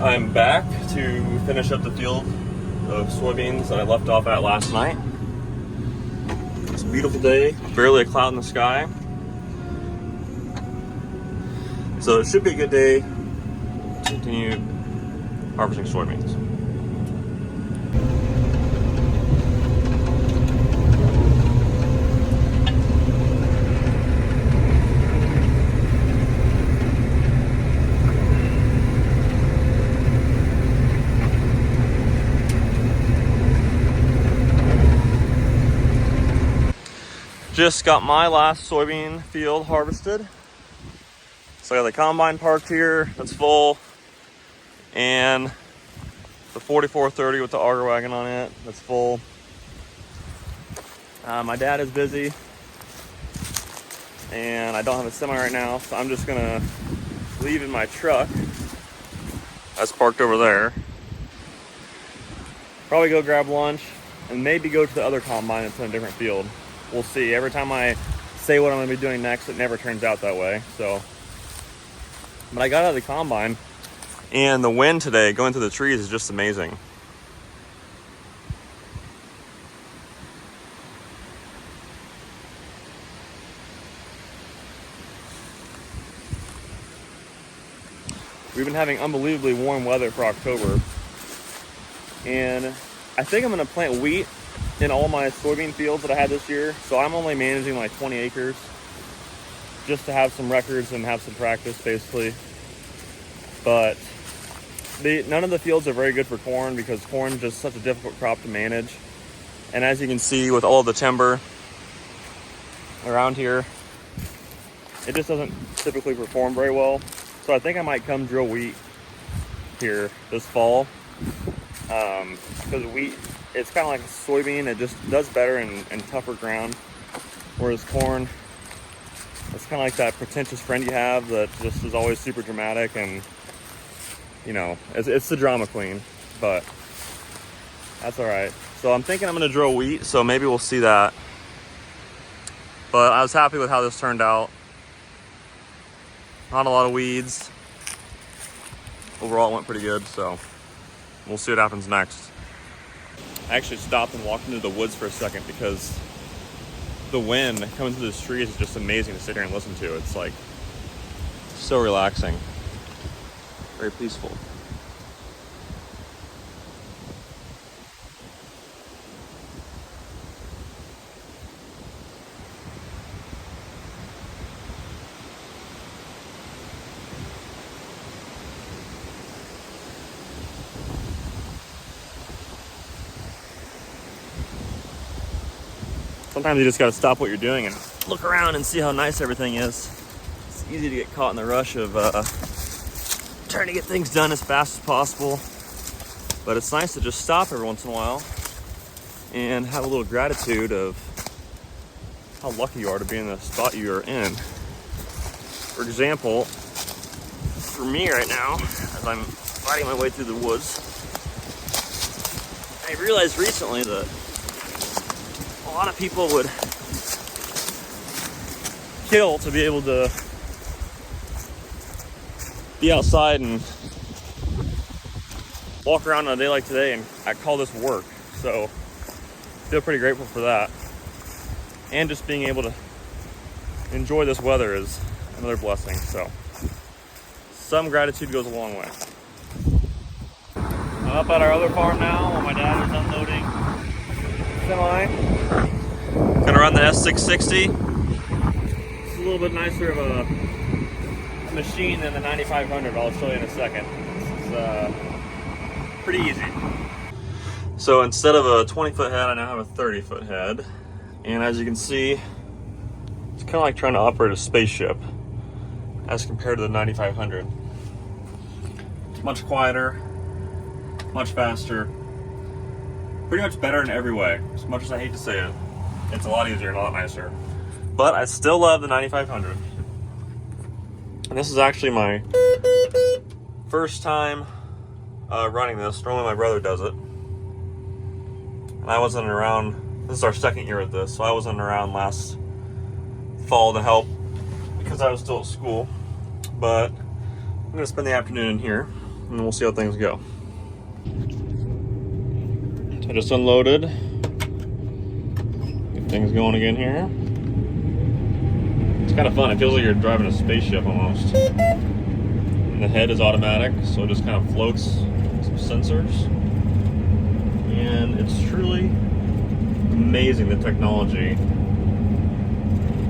I'm back to finish up the field of soybeans that I left off at last night. It's a beautiful day, barely a cloud in the sky. So it should be a good day to continue harvesting soybeans. Just got my last soybean field harvested. So I got the combine parked here, that's full, and the 4430 with the auger wagon on it, that's full. My dad is busy, and I don't have a semi right now, so I'm just gonna leave in my truck. That's parked over there. Probably go grab lunch, and maybe go to the other combine that's in a different field. We'll see. Every time I say what I'm gonna be doing next, it never turns out that way, so. But I got out of the combine, and the wind today going through the trees is just amazing. We've been having unbelievably warm weather for October, and I think I'm gonna plant wheat in all my soybean fields that I had this year. So I'm only managing like 20 acres just to have some records and have some practice basically. But none of the fields are very good for corn because corn is just such a difficult crop to manage. And as you can see with all of the timber around here, it just doesn't typically perform very well. So I think I might come drill wheat here this fall. Because wheat, it's kind of like a soybean. It just does better in tougher ground. Whereas corn, it's kind of like that pretentious friend you have that just is always super dramatic, and you know, it's the drama queen, but that's all right. So I'm thinking I'm gonna drill wheat, so maybe we'll see that. But I was happy with how this turned out. Not a lot of weeds. Overall, it went pretty good, so we'll see what happens next. I actually stopped and walked into the woods for a second because the wind coming through this tree is just amazing to sit here and listen to. It's like so relaxing, very peaceful. Sometimes you just gotta stop what you're doing and look around and see how nice everything is. It's easy to get caught in the rush of trying to get things done as fast as possible. But it's nice to just stop every once in a while and have a little gratitude of how lucky you are to be in the spot you are in. For example, for me right now, as I'm fighting my way through the woods, I realized recently that a lot of people would kill to be able to be outside and walk around on a day like today, and I call this work. So I feel pretty grateful for that. And just being able to enjoy this weather is another blessing. So some gratitude goes a long way. I'm up at our other farm now while my dad is unloading semi. Gonna run the S660. It's a little bit nicer of a machine than the 9500. I'll show you in a second. This is pretty easy. So instead of a 20-foot head, I now have a 30-foot head. And as you can see, it's kind of like trying to operate a spaceship as compared to the 9500. It's much quieter, much faster, pretty much better in every way. As much as I hate to say it, it's a lot easier and a lot nicer. But I still love the 9500. And this is actually my first time running this. Normally my brother does it. And I wasn't around, this is our second year at this, so I wasn't around last fall to help. because I was still at school, but I'm gonna spend the afternoon in here and we'll see how things go. I just unloaded. Get things going again here. It's kind of fun. It feels like you're driving a spaceship almost. And the head is automatic, so it just kind of floats some sensors. And it's truly amazing, the technology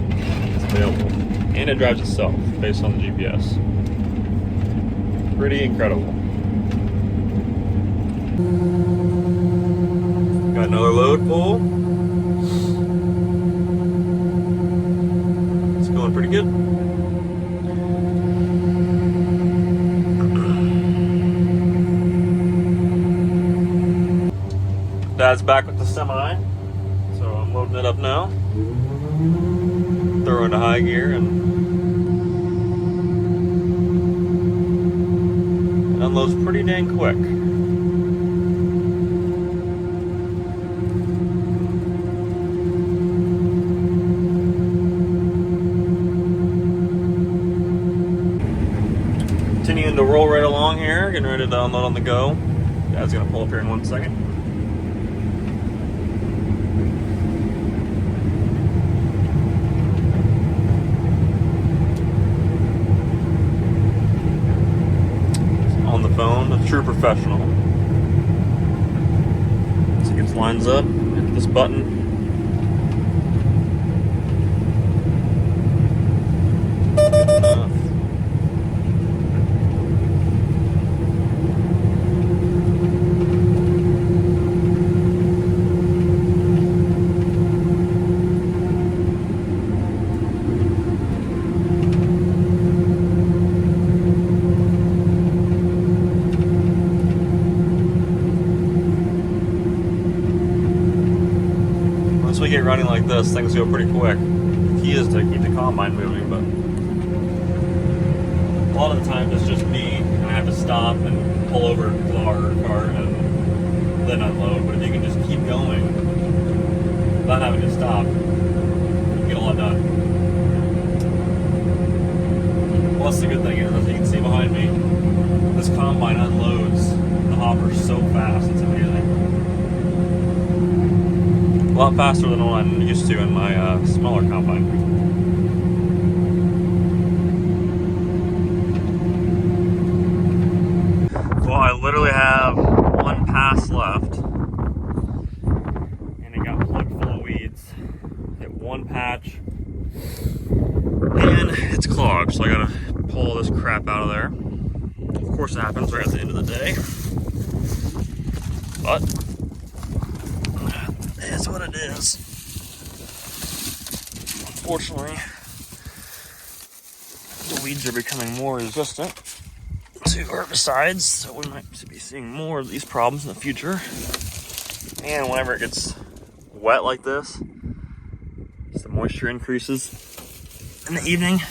that's available. And it drives itself based on the GPS. Pretty incredible. Got another load pull. It's going pretty good. Dad's back with the semi, so I'm loading it up now. Throw into high gear and it unloads pretty dang quick. Continuing to roll right along here, getting ready to unload on the go. Dad's gonna pull up here in 1 second. On the phone, a true professional. So he gets lines up, hit this button. Good enough. Once we get running like this, things go pretty quick. The key is to keep the combine moving, but a lot of the times it's just me, and I have to stop and pull over to our cart and then unload. But if you can just keep going without having to stop, you get a lot done. Plus, the good thing is, as you can see behind me, this combine unloads the hopper so fast, it's amazing. A lot faster than what I'm used to in my smaller combine. Well, I literally have one pass left, and it got plugged full of weeds. Hit one patch, and it's clogged, so I gotta pull all this crap out of there. Of course, it happens right at the end of the day, but it's what it is. Unfortunately, the weeds are becoming more resistant to herbicides, so we might be seeing more of these problems in the future. And whenever it gets wet like this, as the moisture increases in the evening,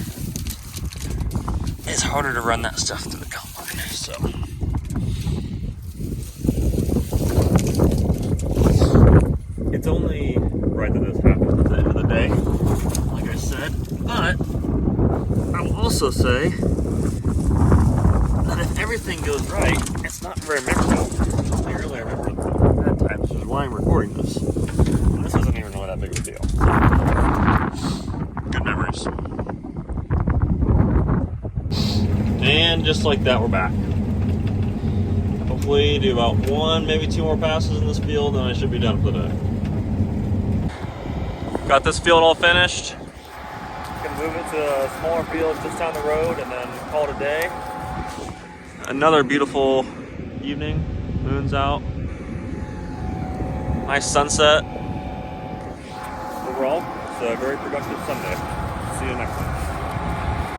it's harder to run that stuff through the combine. So it's only right that this happens at the end of the day, like I said, but I will also say that if everything goes right, it's not very memorable. I really remember at times, which is why I'm recording this. And this isn't even really that big of a deal. Good memories. And just like that, we're back. Hopefully do about one, maybe two more passes in this field, and I should be done for the day. Got this field all finished. Gonna move it to a smaller field just down the road and then call it a day. Another beautiful evening. Moon's out. Nice sunset. Overall, it's a very productive Sunday. See you next time.